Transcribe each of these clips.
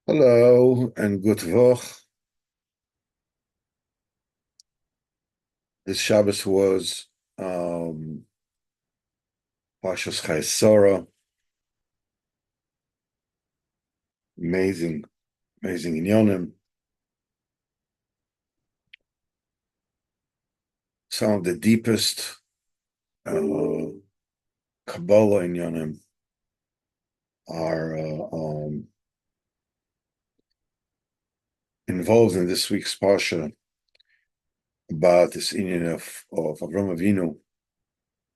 Hello and good Woch. This Shabbos was Parshas Chayesara. Amazing, amazing inyonim. Some of the deepest uh, Kabbalah inyonim are involved in this week's Parsha about this inyan of Avram Avinu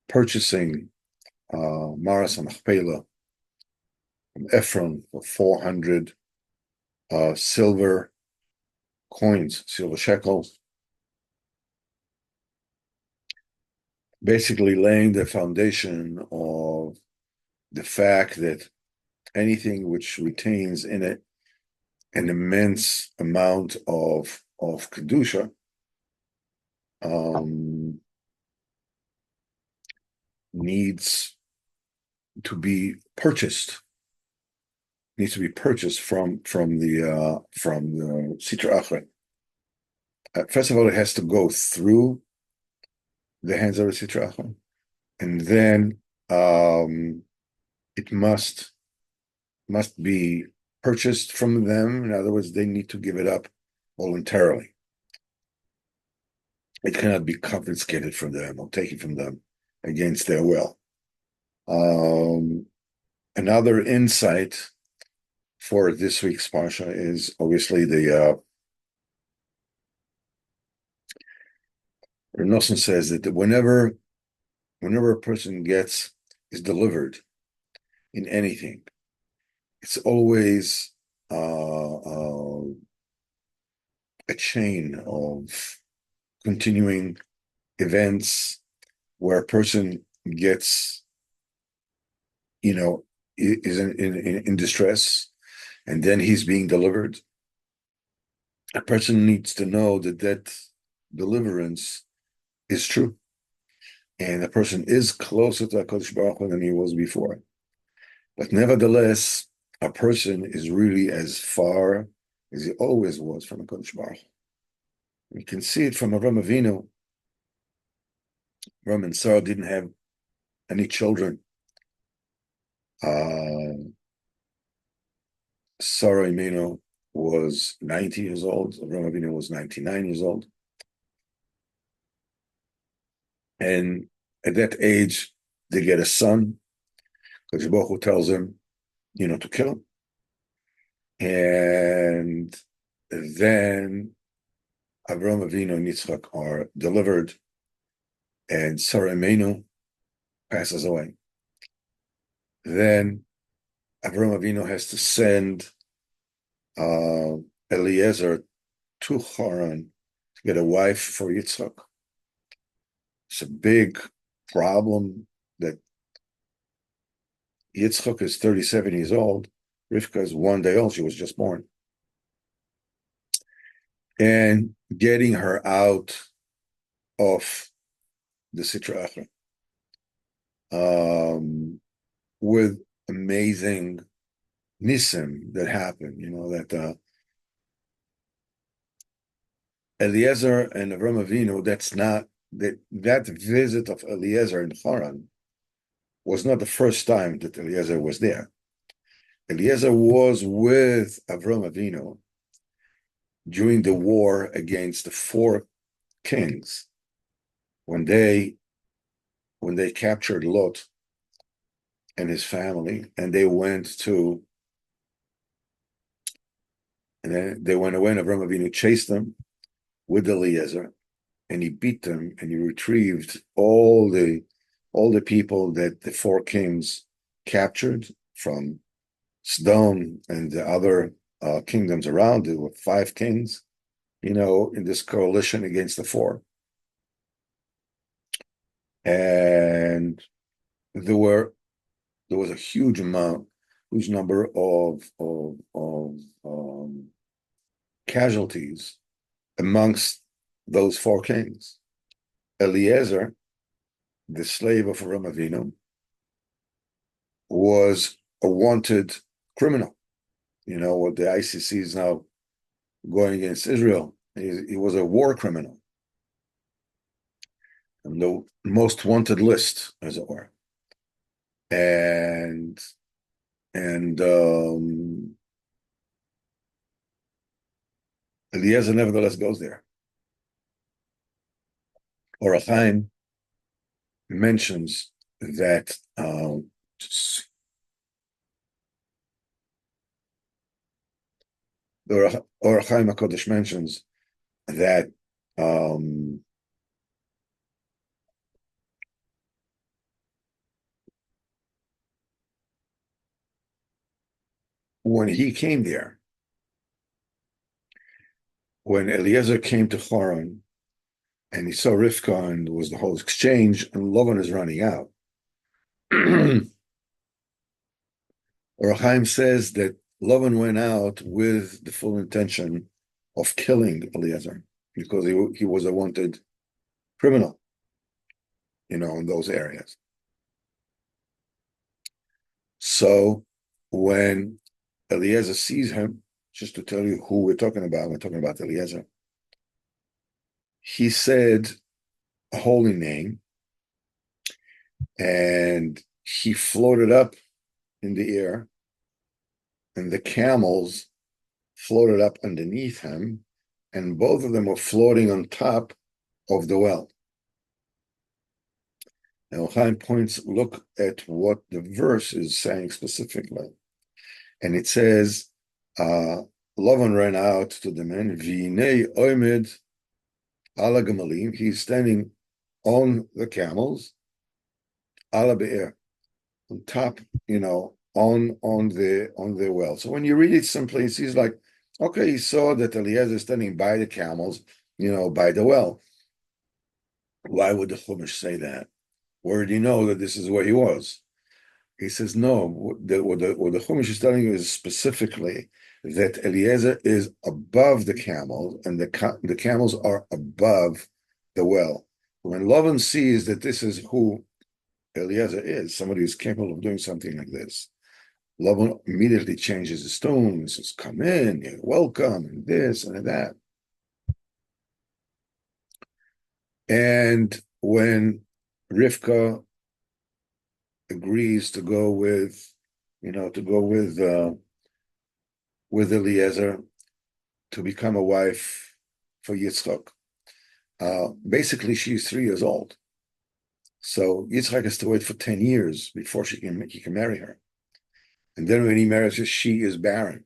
purchasing Maras HaMachpelah from Ephron for 400 silver coins, silver shekels, basically laying the foundation of the fact that anything which retains in it an immense amount of kedusha needs to be purchased. Needs to be purchased from the Sitra Achra. First of all, it has to go through the hands of the Sitra Achra, and then it must be purchased from them. In other words, they need to give it up voluntarily. It cannot be confiscated from them or taken from them against their will. Another insight for this week's Parsha is obviously the Nosson says that whenever a person is delivered in anything, it's always a chain of continuing events where a person gets, is in distress, and then he's being delivered. A person needs to know that deliverance is true, and a person is closer to HaKadosh Baruch Hu than he was before. But nevertheless, a person is really as far as he always was from HaKadosh Baruch Hu. We can see it from Avram Avinu. Avram and Sarah didn't have any children. Sarah Imenu was 90 years old. Avram Avinu was 99 years old. And at that age, they get a son. Kadosh Baruch Hu tells him, to kill him. And then Avram Avinu and Yitzchak are delivered, and Sarah Imenu passes away. Then Avram Avinu has to send Eliezer to Haran to get a wife for Yitzchak. It's a big problem that Yitzchak is 37 years old. Rivka is one day old. She was just born. And getting her out of the Sitra Achra with amazing nisim that happened, that Eliezer and Avram Avinu, that visit of Eliezer in Haran was not the first time that Eliezer was there. Eliezer was with Avram Avinu during the war against the four kings when they captured Lot and his family, and they went away, and Avram Avinu chased them with Eliezer, and he beat them, and he retrieved all the people that the four kings captured from Sdom and the other kingdoms around. There were 5 kings, in this coalition against the 4. And there was a huge number of casualties amongst those 4 kings. Eliezer, the slave of Avram Avinu, was a wanted criminal. what the ICC is now going against Israel. He was a war criminal on the most wanted list, as it were. And Eliezer nevertheless goes there. Or Chaim mentions that or Chaim HaKodesh mentions that when he came there, when Eliezer came to Haran and he saw Rivka and there was the whole exchange, and Lavan is running out. Or Chaim says that Lavan went out with the full intention of killing Eliezer because he was a wanted criminal, in those areas. So when Eliezer sees him, just to tell you who we're talking about Eliezer, he said a holy name and he floated up in the air and the camels floated up underneath him, and both of them were floating on top of the well. Now Chaim look at what the verse is saying specifically. And it says, Lavan ran out to the men, V'inei oimed ala gemalim, he's standing on the camels, ala be'er, on top, on the well. So when you read it simply, it seems like, okay, he saw that Eliezer is standing by the camels, by the well. Why would the Chumash say that? Where did he know that this is where he was? He says, no, what the Chumash is telling you is specifically that Eliezer is above the camels and the camels are above the well. When Lavan sees that this is who Eliezer is, somebody who's capable of doing something like this, Lavan immediately changes his tone and says, come in, you're welcome, and this and that. And when Rivka agrees to go with Eliezer to become a wife for Yitzchak, basically she's 3 years old. So Yitzchak has to wait for 10 years before he can marry her. And then when he marries her, she is barren.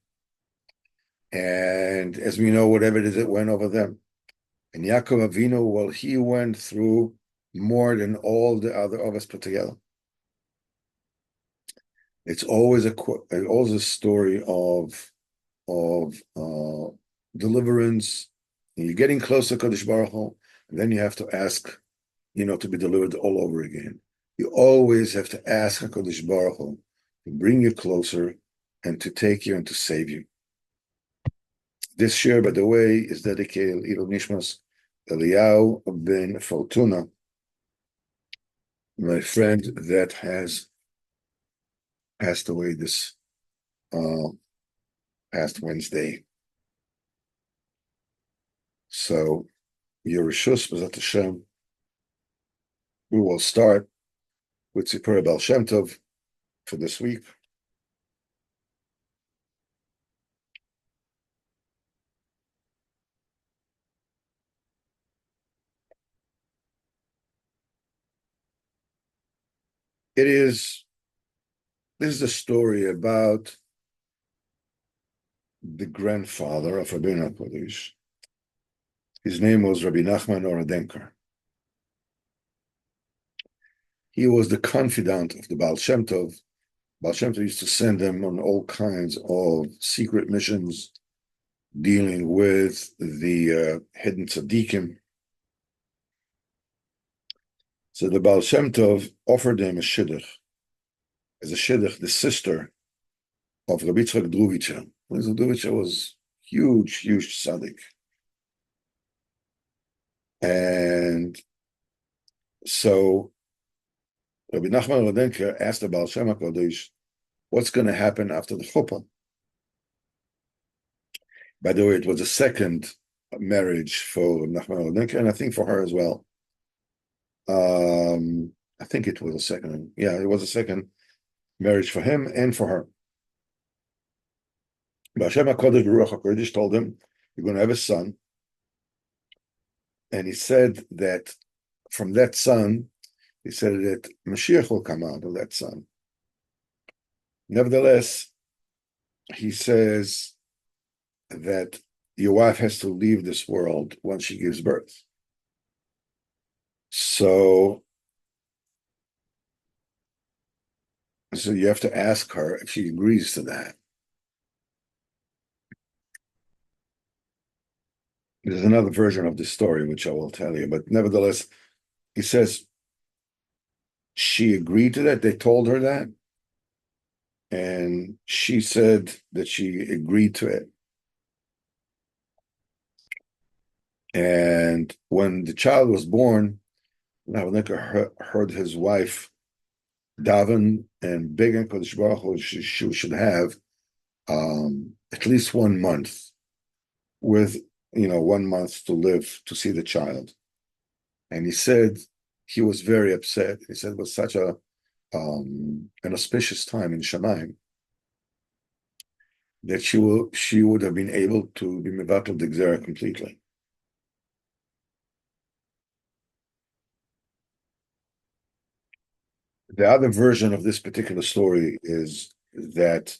And as we know, whatever it is, it went over them. And Yaakov Avinu, well, he went through more than all the other of us put together. It's always a story of deliverance. And you're getting closer to Kadosh Baruch Hu, and then you have to ask, to be delivered all over again. You always have to ask HaKadosh Baruch Hu to bring you closer and to take you and to save you. This share, by the way, is dedicated to Ilul Nishmas Eliyahu ben Fortuna, my friend that has passed away this past Wednesday. So, Yerushalayim B'ezrat Hashem, we will start with Sipurey Baal Shemtov for this week. This is a story about the grandfather of Rabbeinu HaKodesh. His name was Rabbi Nachman Oradenker. He was the confidant of the Baal Shemtov. Baal Shemtov used to send them on all kinds of secret missions dealing with the hidden tzaddikim. So the Baal Shemtov offered them a shidduch. As a shidduch, the sister of Rabbi Yitzchak Druvicha. Druvicha was huge tzaddik. And so Rabbi Nachman Rodenker asked the Baal Shem HaKodesh, what's going to happen after the chuppah? By the way, it was a second marriage for Nachman Olenka, and I think for her as well. I think it was a second. Yeah, it was a second marriage for him and for her. But Hashem HaKadosh Baruch HaKodesh told him, "You're going to have a son," and he said that from that son, he said that Mashiach will come out of that son. Nevertheless, he says that your wife has to leave this world once she gives birth. So you have to ask her if she agrees to that. There's another version of the story, which I will tell you, but nevertheless, he says she agreed to that. They told her that, and she said that she agreed to it. And when the child was born, Nahum heard his wife daven and beg on Kodesh Baruch Hu she should have at least 1 month with 1 month to live to see the child. And he said he was very upset. He said it was such an auspicious time in Shamayim that she would have been able to be mevatel the Gzera completely. The other version of this particular story is that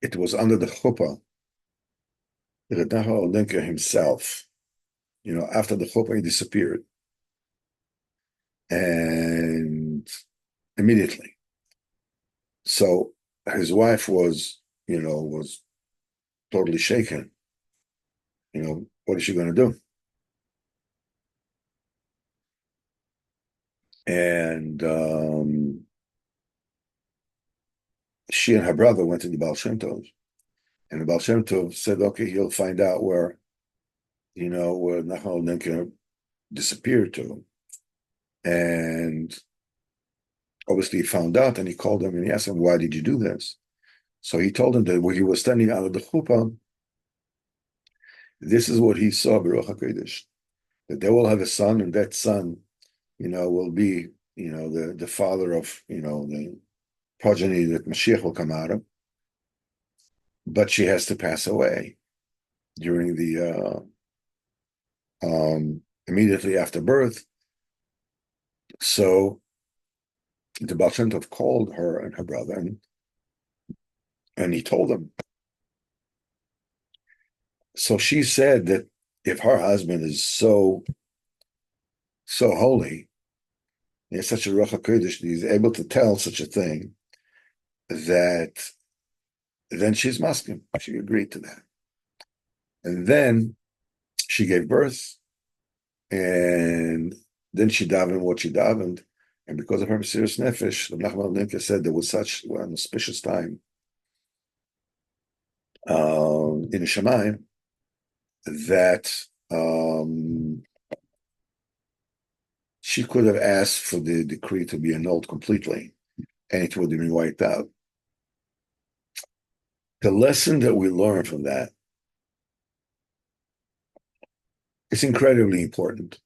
it was under the chuppah that Nahum Olenka himself, after the chuppah, he disappeared. And immediately. So his wife was totally shaken. What is she going to do? And she and her brother went to the Baal Shemtov, and the Baal Shemtov said, "Okay, he'll find out where Nahum Olenka disappeared to." And obviously he found out, and he called him and he asked him, "Why did you do this?" So he told him that when he was standing out of the chuppah, this is what he saw, Baruch HaKodesh, that they will have a son, and that son, will be, the father of, the progeny that Mashiach will come out of. But she has to pass away during the immediately after birth. So the Baal Shemtov called her and her brother, and he told them. So she said that if her husband is so holy, he's such a Ruach HaKodesh, he's able to tell such a thing, that then she's maskim. She agreed to that. And then she gave birth, and then she davened what she davened, and because of her Mesiras Nefesh, the Nachman Olenka said there was such an auspicious time in Shamayim that she could have asked for the decree to be annulled completely, and it would have been wiped out. The lesson that we learn from that is incredibly important.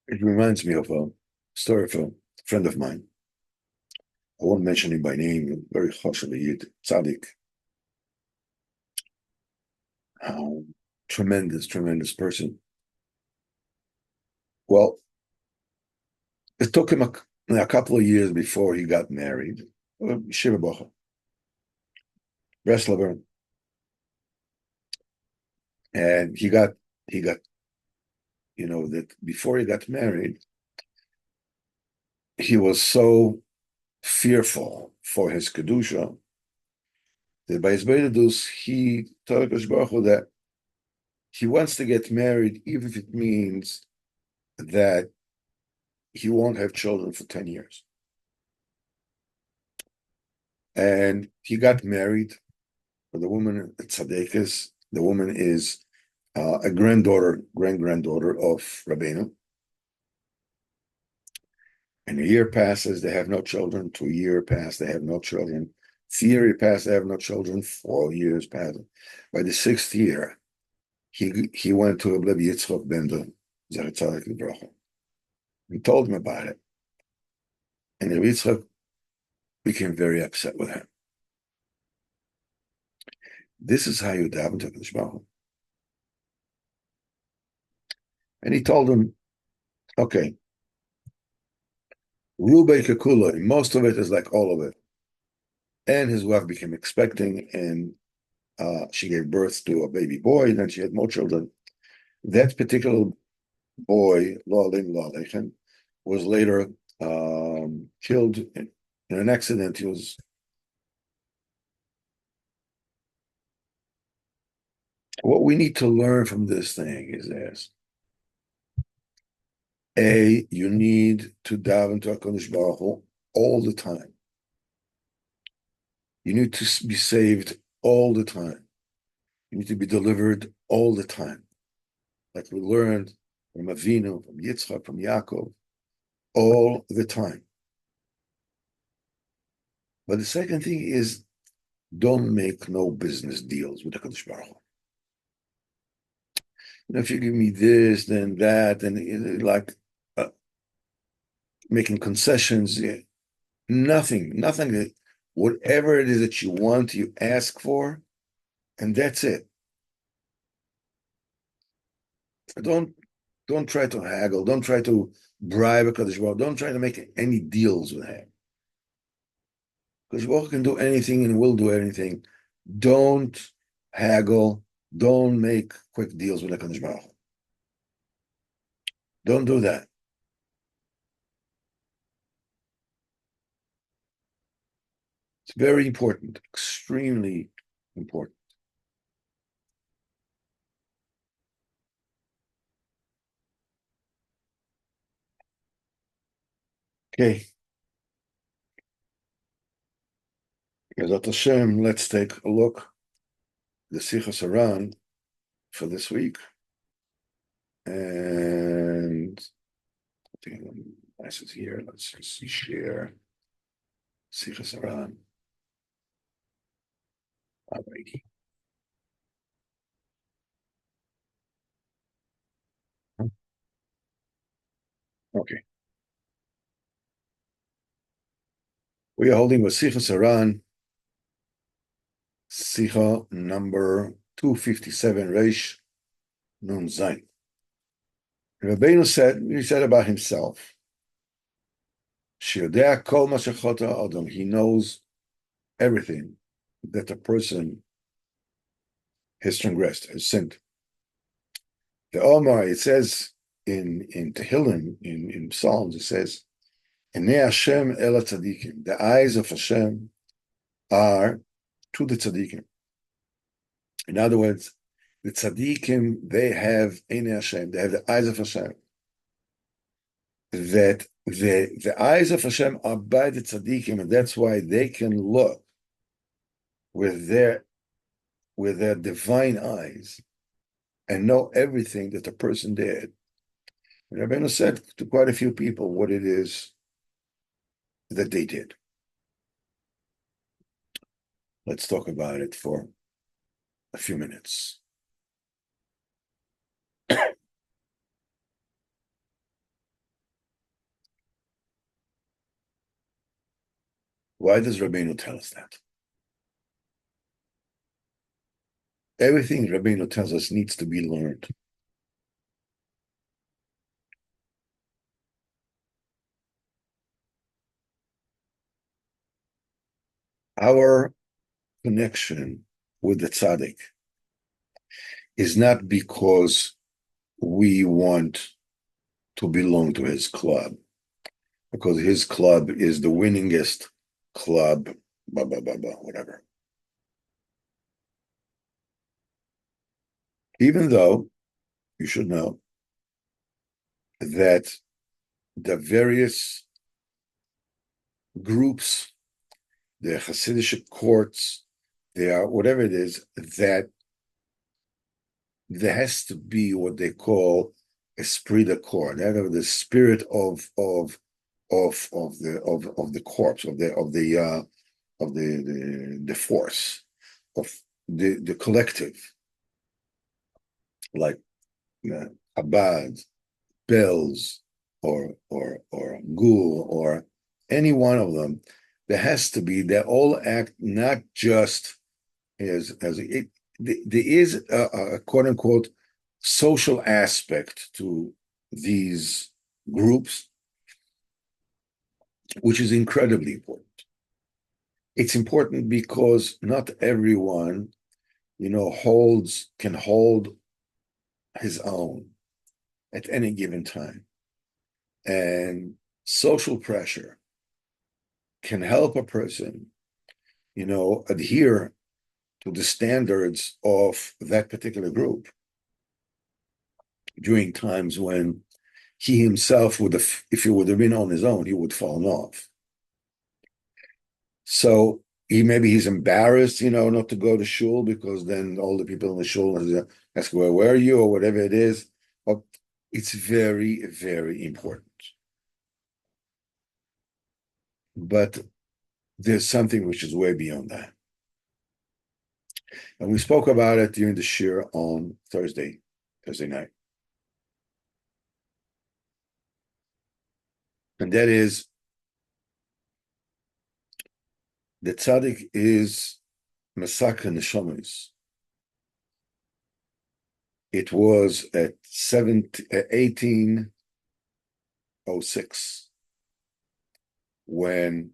It reminds me of a story of a friend of mine. I won't mention him by name, very Choshev Yid, tzaddik. Tremendous person. Well, it took him a couple of years before he got married. Shiva Bocha, Breslauer, and he got that before he got married, he was so fearful for his kedusha that by his beidus he told Hakadosh Baruch Hu that he wants to get married, even if it means that he won't have children for 10 years. And he got married with a woman at Tzaddikas. The woman is a grand-granddaughter of Rabbeinu. And a year passes, they have no children. 2 years pass, they have no children. 3 years pass, they have no children. 4 years pass. By the 6th year, he went to Rabbi Yitzchok Bender, Zecher Tzaddik Livrocha. He told him about it. And Rabbi Yitzchok became very upset with him. This is how you daven to Kadosh Baruch Hu. And he told him, okay, Rubei Kekula, most of it is like all of it. And his wife became expecting, and she gave birth to a baby boy, and then she had more children. That particular boy, Lo Alim Lo Aleichem, was later killed in an accident. He was what we need to learn from this thing is this. You need to daven to HaKadosh Baruch Hu all the time. You need to be saved all the time. You need to be delivered all the time. Like we learned from Avinu, from Yitzchak, from Yaakov, all the time. But the second thing is, don't make no business deals with HaKadosh Baruch Hu. If you give me this, then that, and like making concessions, nothing. Whatever it is that you want, you ask for, and that's it. Don't try to haggle. Don't try to bribe a Kadosh Baruch Hu. Don't try to make any deals with him. Kadosh Baruch Hu can do anything and will do anything. Don't haggle. Don't make quick deals with a Kadosh Baruch Hu. Don't do that. It's very important, extremely important. Okay. Bezat Hashem, let's take a look at the Sichos Haran for this week. And I think nice is here. Let's just share Sichos Haran. Alrighty. Okay. We are holding with Sichos Haran, Sicha number 257, Reish Nun Zayin. Rabbeinu said about himself, Shiodea kol ma shechota adam, he knows everything that a person has transgressed, has sinned. The Omar, it says in Tehillim, in Psalms, it says, Enei Hashem el tzadikim, the eyes of Hashem are to the tzadikim. In other words, the tzadikim, they have Enei Hashem, they have the eyes of Hashem. That the eyes of Hashem are by the tzadikim, and that's why they can look with their divine eyes and know everything that a person did. And Rabbeinu said to quite a few people what it is that they did. Let's talk about it for a few minutes. Why does Rabbeinu tell us that? Everything Rabbeinu tells us needs to be learned. Our connection with the tzaddik is not because we want to belong to his club, because his club is the winningest club, whatever. Even though you should know that the various groups, the Hasidic courts, they are whatever it is, that there has to be what they call esprit de corps, that of the spirit of of the corpse of the force of the collective, like Chabad, Bells, or Gul, or any one of them. There has to be, they all act not just as it. There is a quote unquote social aspect to these groups, which is incredibly important. It's important because not everyone, can hold his own at any given time. And social pressure can help a person, adhere to the standards of that particular group during times when he himself would have, if he would have been on his own, he would fall off. So he's embarrassed, not to go to shul, because then all the people in the shul ask, well, where are you, or whatever it is. But it's very, very important. But there's something which is way beyond that. And we spoke about it during the shir on Thursday night. And that is, the tzaddik is Masaka Neshamis. It was at 1806 when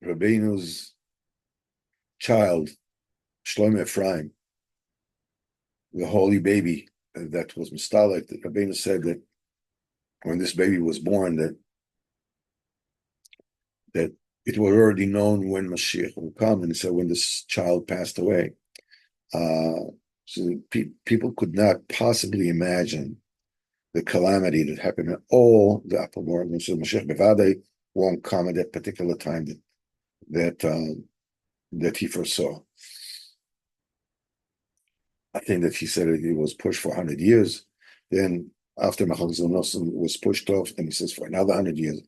Rabbeinu's child, Shlomo Ephraim, the holy baby that was Mistalik, that Rabbeinu said that when this baby was born, that it was already known when Mashiach will come, and so when this child passed away, so people could not possibly imagine the calamity that happened at all the upper world. And so Mashiach Bevadai won't come at that particular time that he foresaw. I think that he said it was pushed for 100 years. Then after Machal Zonosim was pushed off, and he says for another 100 years.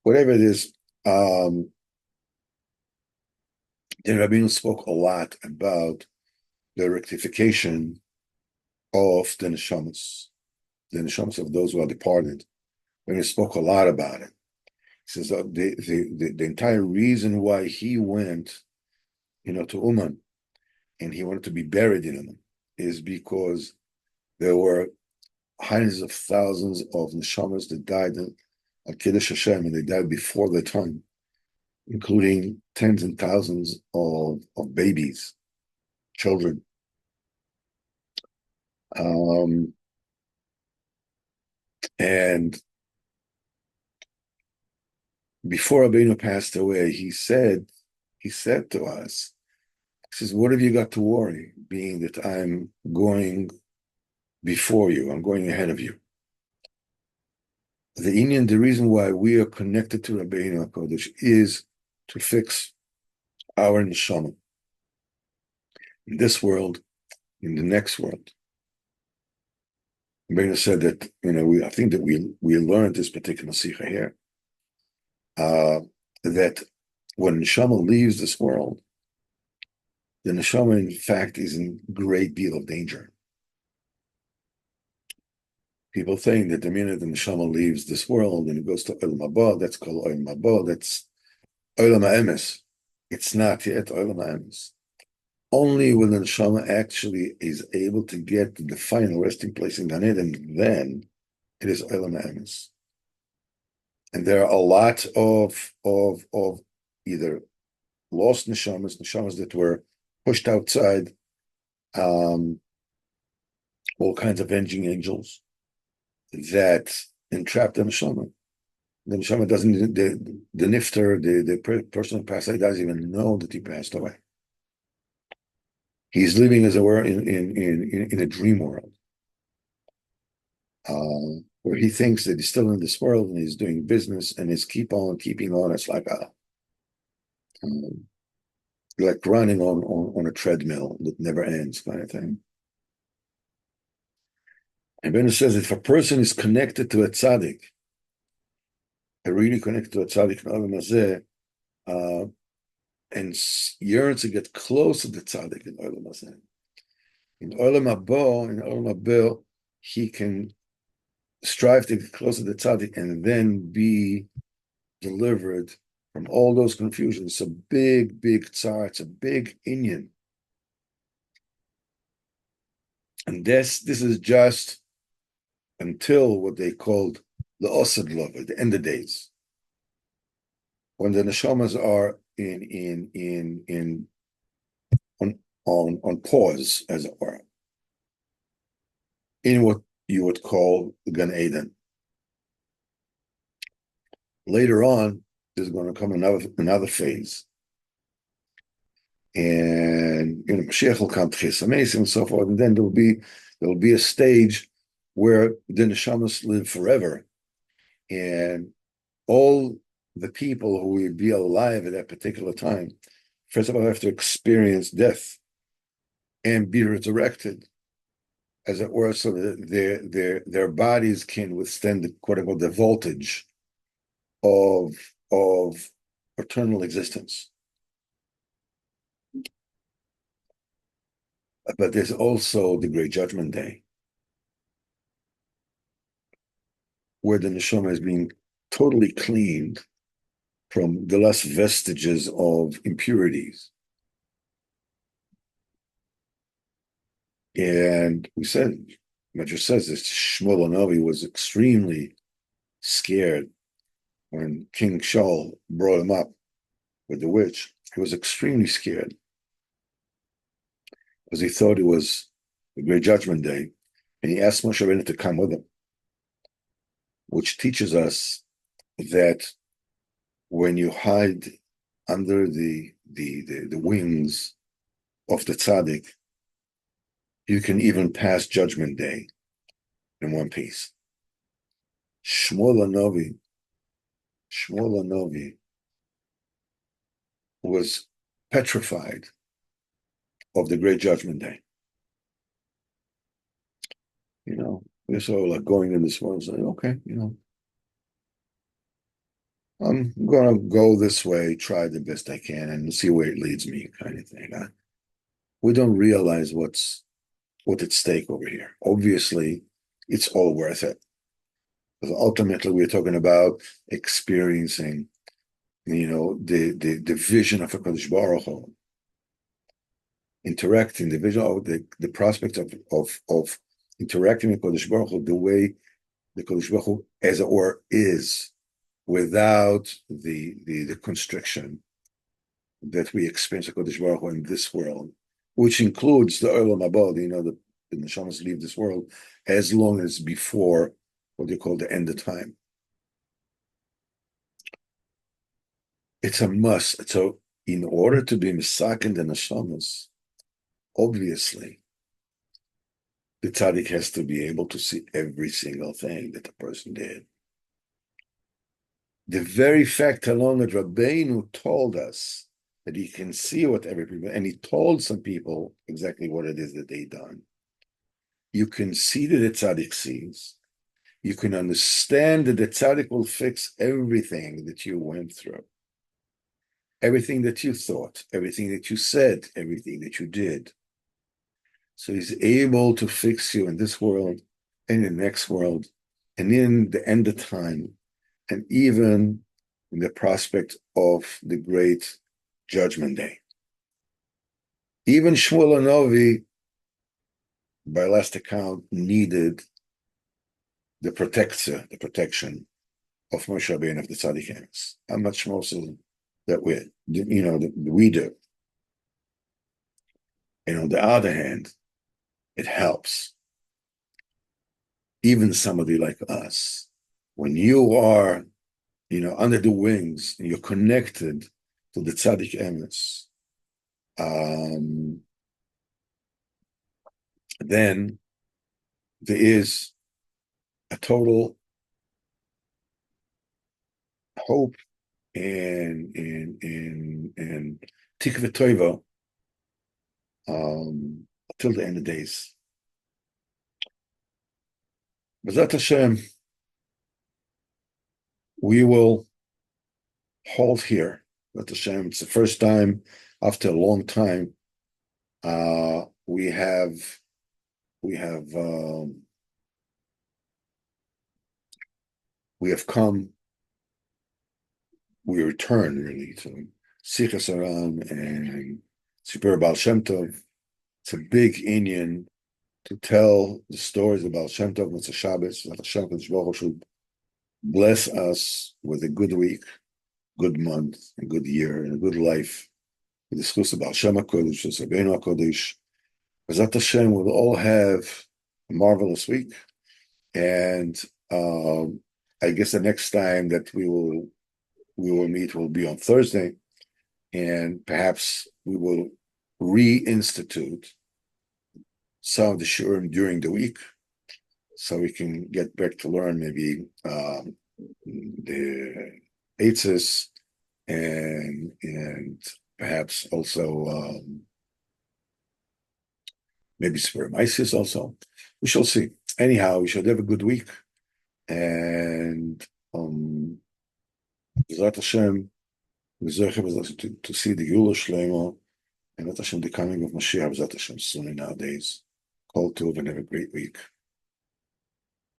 Whatever it is, then Rabbeinu spoke a lot about the rectification of the neshamas of those who are departed. And he spoke a lot about it. He says the entire reason why he went, to Uman, and he wanted to be buried in Uman, is because there were hundreds of thousands of neshamas that died at Kiddush Hashem, and they died before their time, including tens and thousands of babies, children. And before Rabbeinu passed away, he said to us, he says, what have you got to worry, being that I'm going before you, I'm going ahead of you. The reason why we are connected to Rabbeinu HaKodesh is to fix our neshama in this world, in the next world. Rabbeinu said that, I think that we learned this particular sikha here, that when neshama leaves this world, the neshama, in fact, is in a great deal of danger. People think that the minute the neshama leaves this world and it goes to Olam Haba, that's called Olam Haba, that's Olam HaEmes. It's not yet Olam HaEmes. Only when the neshama actually is able to get to the final resting place in Gan Eden, then it is Olam HaEmes. And there are a lot of either lost neshamas that were pushed outside, all kinds of avenging angels that entrap the neshama. The neshama doesn't, the nifter, the person who passed away doesn't even know that he passed away. He's living, as it were, in a dream world, where he thinks that he's still in this world and he's doing business and he's keeping on. It's like running on a treadmill that never ends, kind of thing. And Ben says, if a person is connected to a tzaddik, are really connected to a tzaddik in Olam Hazeh, and yearns to get close to the tzaddik in Olam Hazeh. In Olam Habo, he can strive to get close to the tzaddik and then be delivered from all those confusions. It's a big, big tzar. It's a big inyan. And this is just until what they called the Osad Love, the end of days, when the neshamas are on pause, as it were, in what you would call the Gan Eden. Later on, there's going to come another phase, and Mashiach will come to Chis and so forth, and then there will be a stage where the neshamas live forever, and all the people who will be alive at that particular time, first of all, have to experience death and be resurrected, as it were, so that their bodies can withstand the quote unquote the voltage of eternal existence. But there's also the Great Judgment Day, where the neshama is being totally cleaned from the last vestiges of impurities. And we said, Medrash says this, Shmuel Hanavi was extremely scared when King Shaul brought him up with the witch. He was extremely scared because he thought it was the Great Judgment Day, and he asked Moshe Rabbeinu to come with him, which teaches us that when you hide under the wings of the tzaddik, you can even pass Judgment Day in one piece. Shmuel Hanavi was petrified of the Great Judgment Day. We're sort of like going in this world saying, okay, I'm going to go this way, try the best I can, and see where it leads me, kind of thing. We don't realize what's at stake over here. Obviously, it's all worth it. Because ultimately, we're talking about experiencing, the vision of HaKadosh Baruch Hu, interacting, the vision of the prospect of interacting with HaKadosh Baruch Hu the way the HaKadosh Baruch Hu, as it were, is, without the constriction that we experience HaKadosh Baruch Hu in this world, which includes the Olam Haba, the neshamas leave this world as long as before what they call the end of time. It's a must. So in order to be misaken the neshamas, obviously, the tzaddik has to be able to see every single thing that the person did. The very fact alone that Rabbeinu told us that he can see what every people, and he told some people exactly what it is that they done. You can see that the tzaddik sees. You can understand that the tzaddik will fix everything that you went through, everything that you thought, everything that you said, everything that you did. So he's able to fix you in this world, and in the next world, and in the end of time, and even in the prospect of the Great Judgment Day. Even Shmuel Hanavi, by last account, needed the protection of Moshe Rabbeinu, of the Tzaddik Emes. How much more so that we do. And on the other hand, it helps even somebody like us, when you are, under the wings and you're connected to the Tzaddik Emes, then there is a total hope and tikva tova till the end of days. B'ezrat Hashem, we will halt here. But Hashem, it's the first time after a long time we have come. We return really to Sichos Haran and Sipurey Baal Shemtov. It's a big Indian to tell the stories about Shemtov. It's a Shabbos that Hashem should bless us with a good week, good month, a good year, and a good life. We discuss about Shem HaKodesh, Sabbeinu HaKodesh. Bezat Hashem will all have a marvelous week. And I guess the next time that we will meet will be on Thursday. And perhaps we will reinstitute some of the shurim during the week, so we can get back to learn maybe the eitzes and perhaps also maybe Sipurey Maisis also. We shall see. Anyhow, we should have a good week, and B'ezrat Hashem, to see the Geulah Shleima, and B'ezrat Hashem, the coming of Mashiach, B'ezrat Hashem, soon nowadays. Call to and have a great week.